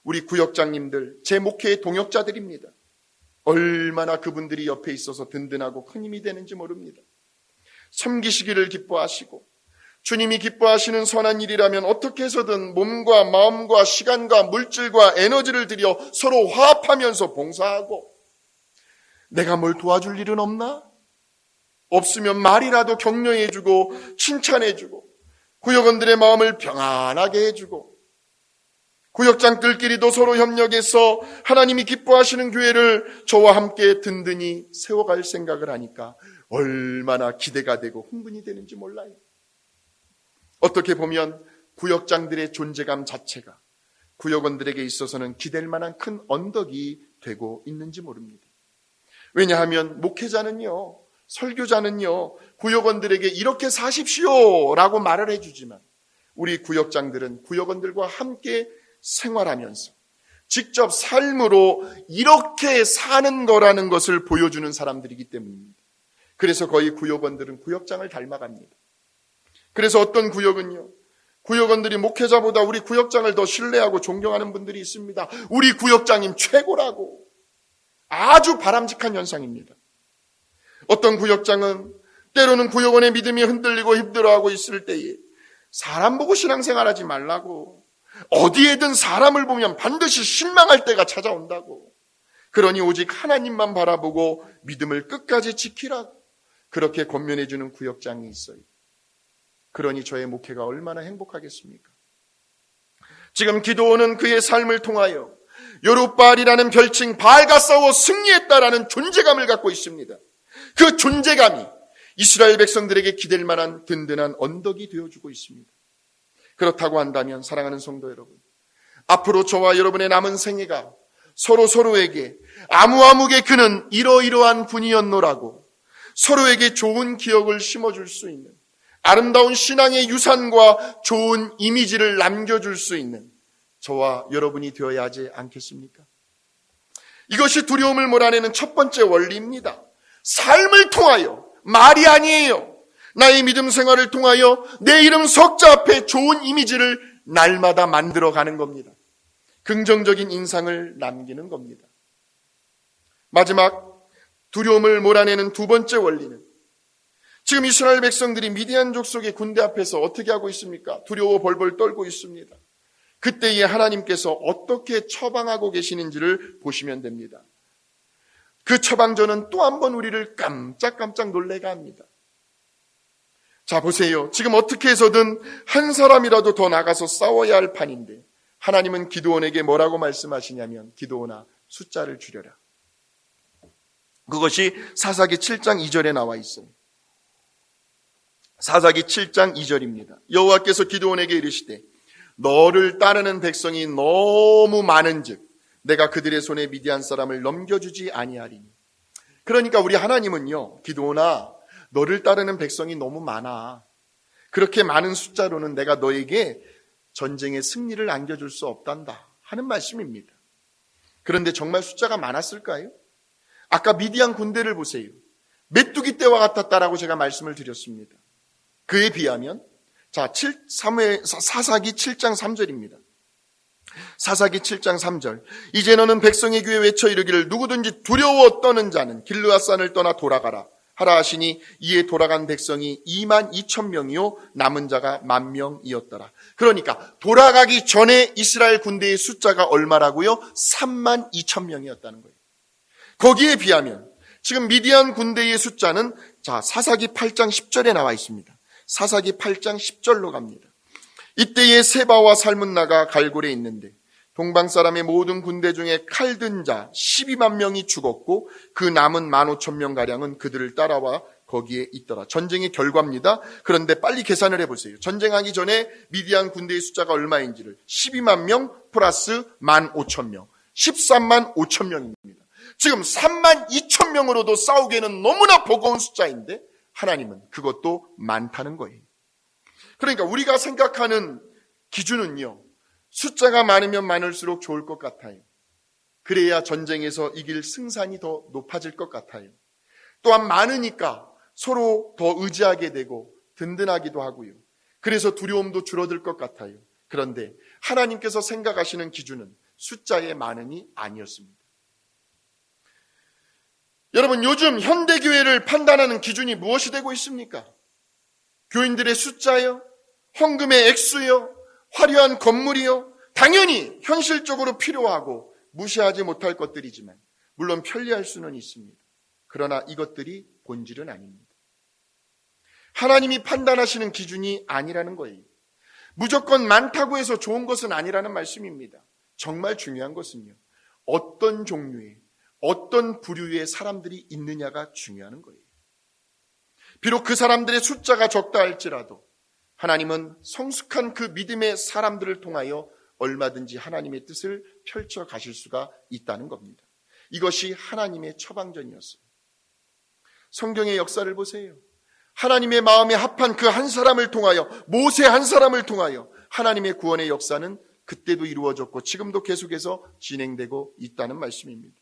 우리 구역장님들, 제 목회의 동역자들입니다. 얼마나 그분들이 옆에 있어서 든든하고 큰 힘이 되는지 모릅니다. 섬기시기를 기뻐하시고 주님이 기뻐하시는 선한 일이라면 어떻게 해서든 몸과 마음과 시간과 물질과 에너지를 들여 서로 화합하면서 봉사하고, 내가 뭘 도와줄 일은 없나? 없으면 말이라도 격려해주고 칭찬해주고 구역원들의 마음을 평안하게 해주고, 구역장들끼리도 서로 협력해서 하나님이 기뻐하시는 교회를 저와 함께 든든히 세워갈 생각을 하니까 얼마나 기대가 되고 흥분이 되는지 몰라요. 어떻게 보면 구역장들의 존재감 자체가 구역원들에게 있어서는 기댈 만한 큰 언덕이 되고 있는지 모릅니다. 왜냐하면 목회자는요, 설교자는요, 구역원들에게 이렇게 사십시오 라고 말을 해주지만 우리 구역장들은 구역원들과 함께 생활하면서 직접 삶으로 이렇게 사는 거라는 것을 보여주는 사람들이기 때문입니다. 그래서 거의 구역원들은 구역장을 닮아갑니다. 그래서 어떤 구역은요, 구역원들이 목회자보다 우리 구역장을 더 신뢰하고 존경하는 분들이 있습니다. 우리 구역장님 최고라고. 아주 바람직한 현상입니다. 어떤 구역장은 때로는 구역원의 믿음이 흔들리고 힘들어하고 있을 때에 사람 보고 신앙생활하지 말라고, 어디에든 사람을 보면 반드시 실망할 때가 찾아온다고, 그러니 오직 하나님만 바라보고 믿음을 끝까지 지키라고 그렇게 권면해주는 구역장이 있어요. 그러니 저의 목회가 얼마나 행복하겠습니까? 지금 기드온은 그의 삶을 통하여 여룻바알이라는 별칭, 바알과 싸워 승리했다라는 존재감을 갖고 있습니다. 그 존재감이 이스라엘 백성들에게 기댈 만한 든든한 언덕이 되어주고 있습니다. 그렇다고 한다면 사랑하는 성도 여러분, 앞으로 저와 여러분의 남은 생애가 서로에게 아무개 그는 이러이러한 분이었노라고 서로에게 좋은 기억을 심어줄 수 있는, 아름다운 신앙의 유산과 좋은 이미지를 남겨줄 수 있는 저와 여러분이 되어야 하지 않겠습니까? 이것이 두려움을 몰아내는 첫 번째 원리입니다. 삶을 통하여, 말이 아니에요. 나의 믿음 생활을 통하여 내 이름 석자 앞에 좋은 이미지를 날마다 만들어가는 겁니다. 긍정적인 인상을 남기는 겁니다. 마지막 두려움을 몰아내는 두 번째 원리는, 지금 이스라엘 백성들이 미디안 족속의 군대 앞에서 어떻게 하고 있습니까? 두려워 벌벌 떨고 있습니다. 그때에 하나님께서 어떻게 처방하고 계시는지를 보시면 됩니다. 그 처방전은 또 한 번 우리를 깜짝깜짝 놀래게 합니다. 자, 보세요. 지금 어떻게 해서든 한 사람이라도 더 나가서 싸워야 할 판인데 하나님은 기드온에게 뭐라고 말씀하시냐면, 기드온아, 숫자를 줄여라. 그것이 사사기 7장 2절에 나와 있어요. 사사기 7장 2절입니다. 여호와께서 기드온에게 이르시되 너를 따르는 백성이 너무 많은즉 내가 그들의 손에 미디안 사람을 넘겨주지 아니하리니. 그러니까 우리 하나님은요, 기드온아, 너를 따르는 백성이 너무 많아. 그렇게 많은 숫자로는 내가 너에게 전쟁의 승리를 안겨줄 수 없단다 하는 말씀입니다. 그런데 정말 숫자가 많았을까요? 아까 미디안 군대를 보세요. 메뚜기 떼와 같았다라고 제가 말씀을 드렸습니다. 그에 비하면 사사기 7장 3절입니다. 사사기 7장 3절. 이제 너는 백성의 귀에 외쳐 이르기를 누구든지 두려워 떠는 자는 길르앗산을 떠나 돌아가라 하라 하시니 이에 돌아간 백성이 22,000명이요 남은 자가 10,000명이었더라. 그러니까 돌아가기 전에 이스라엘 군대의 숫자가 얼마라고요? 32,000명이었다는 거예요. 거기에 비하면 지금 미디안 군대의 숫자는 사사기 8장 10절에 나와 있습니다. 사사기 8장 10절로 갑니다. 이때에 세바와 살문나가 갈골에 있는데 동방 사람의 모든 군대 중에 칼든 자 12만 명이 죽었고 그 남은 15,000명가량은 그들을 따라와 거기에 있더라. 전쟁의 결과입니다. 그런데 빨리 계산을 해보세요. 전쟁하기 전에 미디안 군대의 숫자가 얼마인지를 12만 명 플러스 15,000명 13만 5천 명입니다. 지금 3만 2천 명으로도 싸우기에는 너무나 버거운 숫자인데 하나님은 그것도 많다는 거예요. 그러니까 우리가 생각하는 기준은요, 숫자가 많으면 많을수록 좋을 것 같아요. 그래야 전쟁에서 이길 승산이 더 높아질 것 같아요. 또한 많으니까 서로 더 의지하게 되고 든든하기도 하고요. 그래서 두려움도 줄어들 것 같아요. 그런데 하나님께서 생각하시는 기준은 숫자의 많음이 아니었습니다. 여러분, 요즘 현대교회를 판단하는 기준이 무엇이 되고 있습니까? 교인들의 숫자요? 헌금의 액수요? 화려한 건물이요? 당연히 현실적으로 필요하고 무시하지 못할 것들이지만 물론 편리할 수는 있습니다. 그러나 이것들이 본질은 아닙니다. 하나님이 판단하시는 기준이 아니라는 거예요. 무조건 많다고 해서 좋은 것은 아니라는 말씀입니다. 정말 중요한 것은요, 어떤 종류의, 어떤 부류의 사람들이 있느냐가 중요한 거예요. 비록 그 사람들의 숫자가 적다 할지라도 하나님은 성숙한 그 믿음의 사람들을 통하여 얼마든지 하나님의 뜻을 펼쳐 가실 수가 있다는 겁니다. 이것이 하나님의 처방전이었어요. 성경의 역사를 보세요. 하나님의 마음에 합한 그 한 사람을 통하여, 모세 한 사람을 통하여 하나님의 구원의 역사는 그때도 이루어졌고 지금도 계속해서 진행되고 있다는 말씀입니다.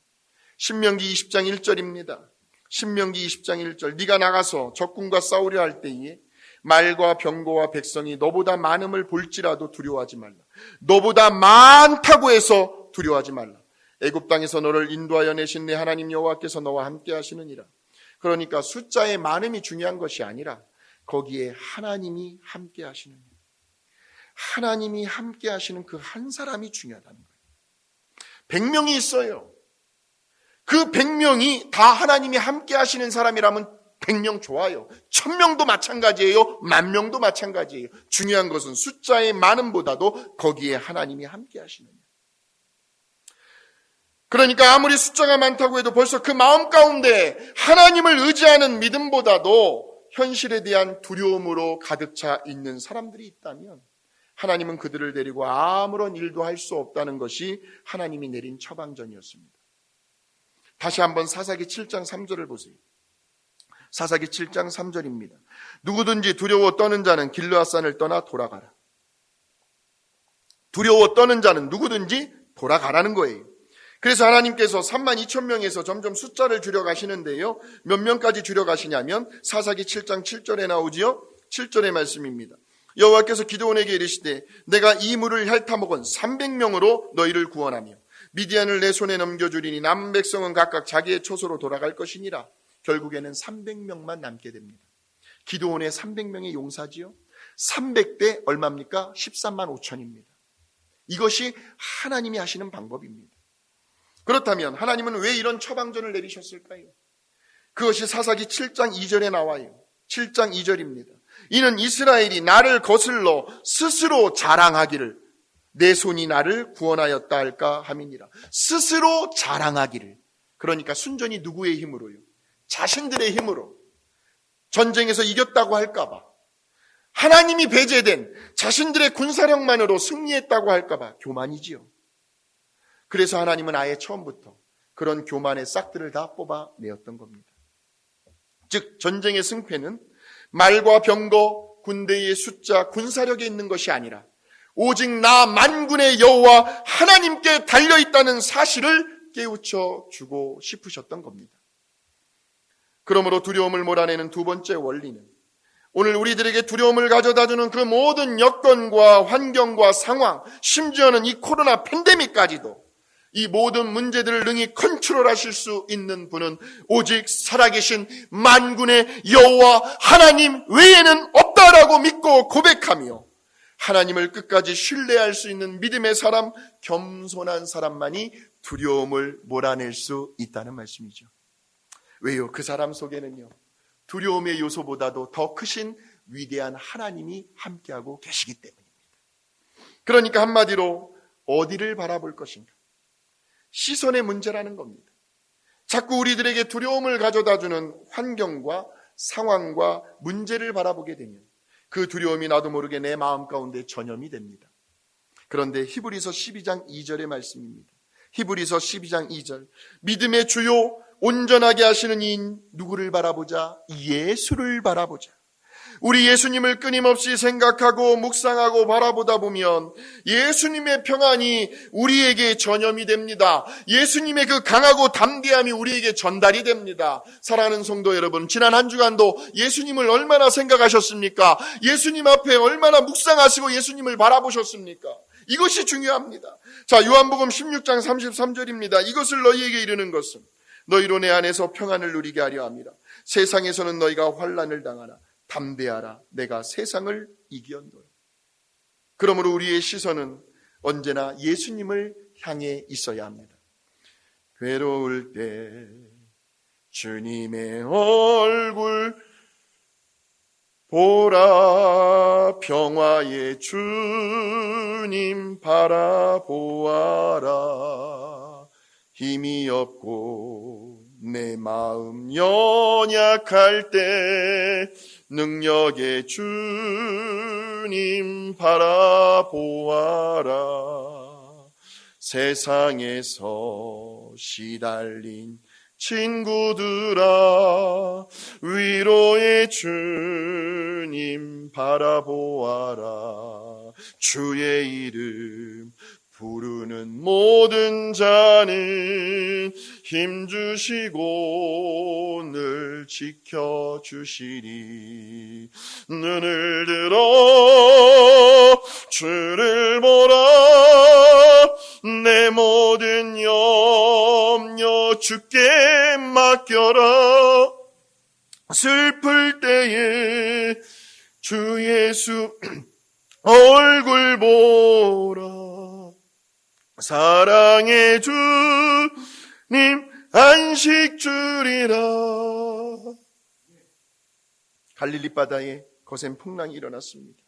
신명기 20장 1절입니다. 신명기 20장 1절, 네가 나가서 적군과 싸우려 할 때에 말과 병거와 백성이 너보다 많음을 볼지라도 두려워하지 말라. 너보다 많다고 해서 두려워하지 말라. 애굽 땅에서 너를 인도하여 내신 내 하나님 여호와께서 너와 함께 하시느니라. 그러니까 숫자의 많음이 중요한 것이 아니라 거기에 하나님이 함께 하시는, 하나님이 함께 하시는 그 한 사람이 중요하다는 거예요. 100명이 있어요. 그 100명이 다 하나님이 함께 하시는 사람이라면 100명 좋아요. 1000명도 마찬가지예요. 10,000명도 마찬가지예요. 중요한 것은 숫자의 많음보다도 거기에 하나님이 함께 하시느냐. 그러니까 아무리 숫자가 많다고 해도 벌써 그 마음 가운데 하나님을 의지하는 믿음보다도 현실에 대한 두려움으로 가득 차 있는 사람들이 있다면 하나님은 그들을 데리고 아무런 일도 할 수 없다는 것이 하나님이 내린 처방전이었습니다. 다시 한번 사사기 7장 3절을 보세요. 사사기 7장 3절입니다. 누구든지 두려워 떠는 자는 길르앗산을 떠나 돌아가라. 두려워 떠는 자는 누구든지 돌아가라는 거예요. 그래서 하나님께서 32,000명에서 점점 숫자를 줄여가시는데요. 몇 명까지 줄여가시냐면 사사기 7장 7절에 나오지요. 7절의 말씀입니다. 여호와께서 기드온에게 이르시되 내가 이 물을 핥아먹은 300명으로 너희를 구원하며 미디안을 내 손에 넘겨주리니 남은 백성은 각각 자기의 초소로 돌아갈 것이니라. 결국에는 300명만 남게 됩니다. 기드온의 300명의 용사지요. 300대 얼마입니까? 13만 5천입니다. 이것이 하나님이 하시는 방법입니다. 그렇다면 하나님은 왜 이런 처방전을 내리셨을까요? 그것이 사사기 7장 2절에 나와요. 7장 2절입니다. 이는 이스라엘이 나를 거슬러 스스로 자랑하기를 내 손이 나를 구원하였다 할까 함이니라. 스스로 자랑하기를. 그러니까 순전히 누구의 힘으로요? 자신들의 힘으로 전쟁에서 이겼다고 할까봐, 하나님이 배제된 자신들의 군사력만으로 승리했다고 할까봐 교만이지요. 그래서 하나님은 아예 처음부터 그런 교만의 싹들을 다 뽑아내었던 겁니다. 즉 전쟁의 승패는 말과 병거, 군대의 숫자, 군사력에 있는 것이 아니라 오직 나 만군의 여호와 하나님께 달려있다는 사실을 깨우쳐 주고 싶으셨던 겁니다. 그러므로 두려움을 몰아내는 두 번째 원리는 오늘 우리들에게 두려움을 가져다주는 그 모든 여건과 환경과 상황, 심지어는 이 코로나 팬데믹까지도 이 모든 문제들을 능히 컨트롤하실 수 있는 분은 오직 살아계신 만군의 여호와 하나님 외에는 없다라고 믿고 고백하며 하나님을 끝까지 신뢰할 수 있는 믿음의 사람, 겸손한 사람만이 두려움을 몰아낼 수 있다는 말씀이죠. 왜요? 그 사람 속에는요, 두려움의 요소보다도 더 크신 위대한 하나님이 함께하고 계시기 때문입니다. 그러니까 한마디로 어디를 바라볼 것인가? 시선의 문제라는 겁니다. 자꾸 우리들에게 두려움을 가져다주는 환경과 상황과 문제를 바라보게 되면 그 두려움이 나도 모르게 내 마음 가운데 전염이 됩니다. 그런데 히브리서 12장 2절의 말씀입니다. 히브리서 12장 2절. 믿음의 주요 온전하게 하시는 이인 누구를 바라보자? 예수를 바라보자. 우리 예수님을 끊임없이 생각하고 묵상하고 바라보다 보면 예수님의 평안이 우리에게 전염이 됩니다. 예수님의 그 강하고 담대함이 우리에게 전달이 됩니다. 사랑하는 성도 여러분, 지난 한 주간도 예수님을 얼마나 생각하셨습니까? 예수님 앞에 얼마나 묵상하시고 예수님을 바라보셨습니까? 이것이 중요합니다. 자, 요한복음 16장 33절입니다. 이것을 너희에게 이르는 것은 너희로 내 안에서 평안을 누리게 하려 함이라. 세상에서는 너희가 환난을 당하나 담대하라, 내가 세상을 이기었노라. 그러므로 우리의 시선은 언제나 예수님을 향해 있어야 합니다. 괴로울 때 주님의 얼굴 보라, 평화의 주님 바라보아라. 힘이 없고 내 마음 연약할 때 능력의 주님 바라보아라. 세상에서 시달린 친구들아, 위로의 주님 바라보아라. 주의 이름 부르는 모든 자는 힘주시고 늘 지켜주시리. 눈을 들어 주를 보라. 내 모든 염려 주께 맡겨라. 슬플 때에 주 예수 얼굴 보라. 사랑의 주님 안식 주리라. 갈릴리 바다에 거센 풍랑이 일어났습니다.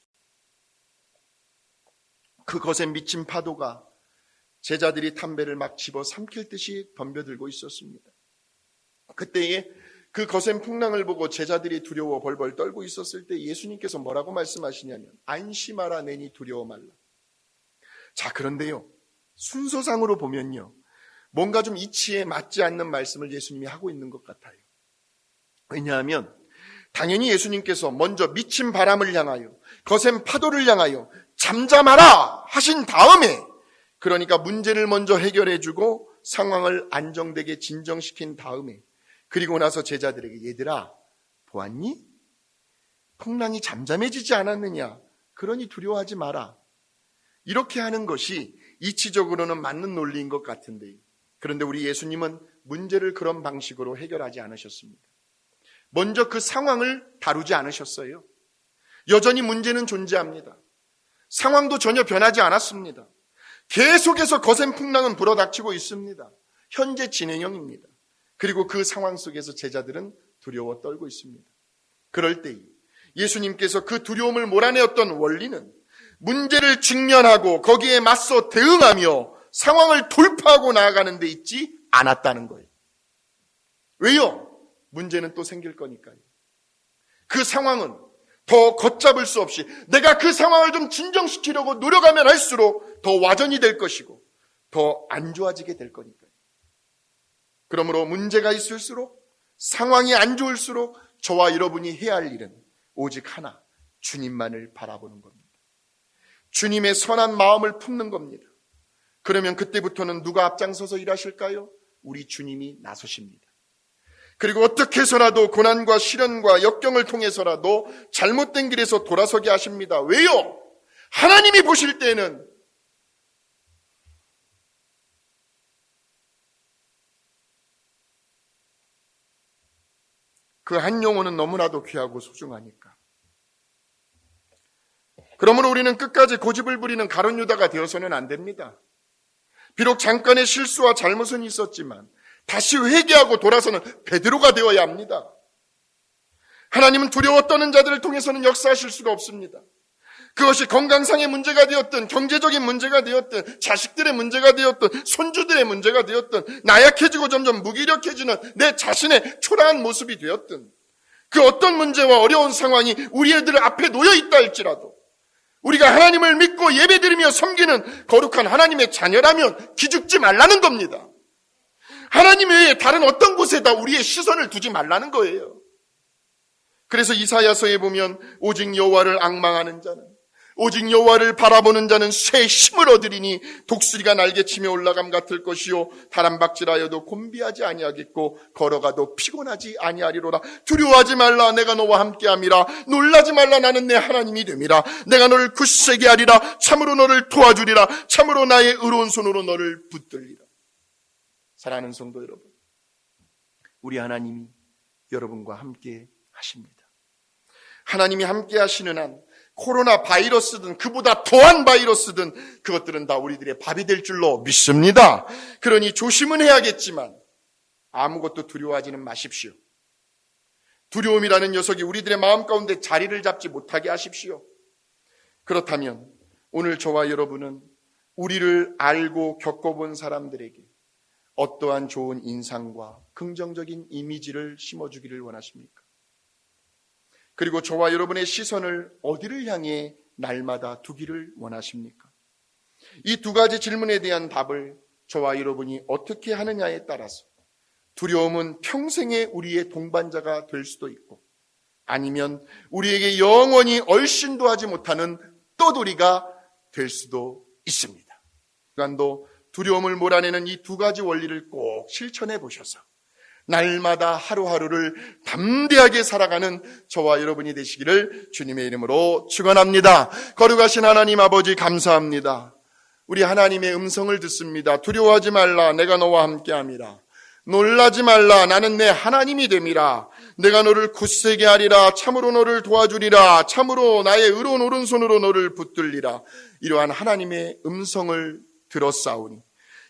그 거센 미친 파도가 제자들이 담배를 막 집어 삼킬 듯이 덤벼들고 있었습니다. 그때에 그 거센 풍랑을 보고 제자들이 두려워 벌벌 떨고 있었을 때 예수님께서 뭐라고 말씀하시냐면 안심하라, 내니 두려워 말라. 자, 그런데요, 순서상으로 보면요, 뭔가 좀 이치에 맞지 않는 말씀을 예수님이 하고 있는 것 같아요. 왜냐하면 당연히 예수님께서 먼저 미친 바람을 향하여 거센 파도를 향하여 잠잠하라 하신 다음에, 그러니까 문제를 먼저 해결해주고 상황을 안정되게 진정시킨 다음에, 그리고 나서 제자들에게 얘들아 보았니? 풍랑이 잠잠해지지 않았느냐? 그러니 두려워하지 마라. 이렇게 하는 것이 이치적으로는 맞는 논리인 것 같은데, 그런데 우리 예수님은 문제를 그런 방식으로 해결하지 않으셨습니다. 먼저 그 상황을 다루지 않으셨어요. 여전히 문제는 존재합니다. 상황도 전혀 변하지 않았습니다. 계속해서 거센 풍랑은 불어닥치고 있습니다. 현재 진행형입니다. 그리고 그 상황 속에서 제자들은 두려워 떨고 있습니다. 그럴 때 예수님께서 그 두려움을 몰아내었던 원리는 문제를 직면하고 거기에 맞서 대응하며 상황을 돌파하고 나아가는 데 있지 않았다는 거예요. 왜요? 문제는 또 생길 거니까요. 그 상황은 더 걷잡을 수 없이 내가 그 상황을 좀 진정시키려고 노력하면 할수록 더 와전이 될 것이고 더 안 좋아지게 될 거니까요. 그러므로 문제가 있을수록, 상황이 안 좋을수록 저와 여러분이 해야 할 일은 오직 하나, 주님만을 바라보는 겁니다. 주님의 선한 마음을 품는 겁니다. 그러면 그때부터는 누가 앞장서서 일하실까요? 우리 주님이 나서십니다. 그리고 어떻게 해서라도 고난과 시련과 역경을 통해서라도 잘못된 길에서 돌아서게 하십니다. 왜요? 하나님이 보실 때는 그 한 영혼은 너무나도 귀하고 소중하니까. 그러므로 우리는 끝까지 고집을 부리는 가룟 유다가 되어서는 안 됩니다. 비록 잠깐의 실수와 잘못은 있었지만 다시 회개하고 돌아서는 베드로가 되어야 합니다. 하나님은 두려워 떠는 자들을 통해서는 역사하실 수가 없습니다. 그것이 건강상의 문제가 되었든 경제적인 문제가 되었든 자식들의 문제가 되었든 손주들의 문제가 되었든 나약해지고 점점 무기력해지는 내 자신의 초라한 모습이 되었든 그 어떤 문제와 어려운 상황이 우리 애들 앞에 놓여 있다 할지라도 우리가 하나님을 믿고 예배드리며 섬기는 거룩한 하나님의 자녀라면 기죽지 말라는 겁니다. 하나님 외에 다른 어떤 곳에다 우리의 시선을 두지 말라는 거예요. 그래서 이사야서에 보면 오직 여호와를 앙망하는 자는 오직 여호와를 바라보는 자는 새 힘을 얻으리니 독수리가 날개치며 올라감 같을 것이요 다람박질하여도 곤비하지 아니하겠고 걸어가도 피곤하지 아니하리로라. 두려워하지 말라 내가 너와 함께함이라. 놀라지 말라 나는 내 하나님이 됨이라. 내가 너를 굳세게 하리라. 참으로 너를 도와주리라. 참으로 나의 의로운 손으로 너를 붙들리라. 사랑하는 성도 여러분, 우리 하나님이 여러분과 함께 하십니다. 하나님이 함께 하시는 한 코로나 바이러스든 그보다 더한 바이러스든 그것들은 다 우리들의 밥이 될 줄로 믿습니다. 그러니 조심은 해야겠지만 아무것도 두려워하지는 마십시오. 두려움이라는 녀석이 우리들의 마음 가운데 자리를 잡지 못하게 하십시오. 그렇다면 오늘 저와 여러분은 우리를 알고 겪어본 사람들에게 어떠한 좋은 인상과 긍정적인 이미지를 심어주기를 원하십니까? 그리고 저와 여러분의 시선을 어디를 향해 날마다 두기를 원하십니까? 이 두 가지 질문에 대한 답을 저와 여러분이 어떻게 하느냐에 따라서 두려움은 평생의 우리의 동반자가 될 수도 있고 아니면 우리에게 영원히 얼씬도 하지 못하는 떠돌이가 될 수도 있습니다. 그간도 두려움을 몰아내는 이 두 가지 원리를 꼭 실천해 보셔서 날마다 하루하루를 담대하게 살아가는 저와 여러분이 되시기를 주님의 이름으로 축원합니다. 거룩하신 하나님 아버지 감사합니다. 우리 하나님의 음성을 듣습니다. 두려워하지 말라 내가 너와 함께함이라. 놀라지 말라 나는 내 하나님이 됨이라. 내가 너를 굳세게 하리라. 참으로 너를 도와주리라. 참으로 나의 의로운 오른손으로 너를 붙들리라. 이러한 하나님의 음성을 들었사오니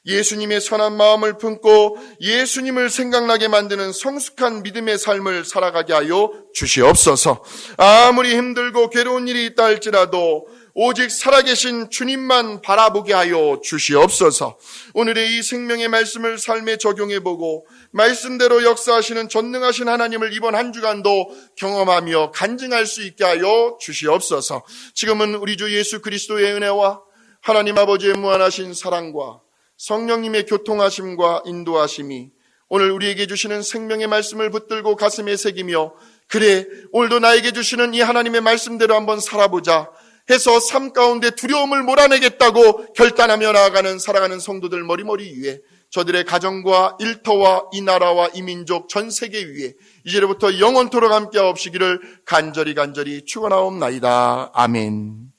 예수님의 선한 마음을 품고 예수님을 생각나게 만드는 성숙한 믿음의 삶을 살아가게 하여 주시옵소서. 아무리 힘들고 괴로운 일이 있다 할지라도 오직 살아계신 주님만 바라보게 하여 주시옵소서. 오늘의 이 생명의 말씀을 삶에 적용해보고 말씀대로 역사하시는 전능하신 하나님을 이번 한 주간도 경험하며 간증할 수 있게 하여 주시옵소서. 지금은 우리 주 예수 그리스도의 은혜와 하나님 아버지의 무한하신 사랑과 성령님의 교통하심과 인도하심이 오늘 우리에게 주시는 생명의 말씀을 붙들고 가슴에 새기며 그래 오늘도 나에게 주시는 이 하나님의 말씀대로 한번 살아보자 해서 삶 가운데 두려움을 몰아내겠다고 결단하며 나아가는 살아가는 성도들 머리머리 위에 저들의 가정과 일터와 이 나라와 이 민족 전 세계 위에 이제로부터 영원토록 함께 하옵시기를 간절히 축원하옵나이다. 아멘.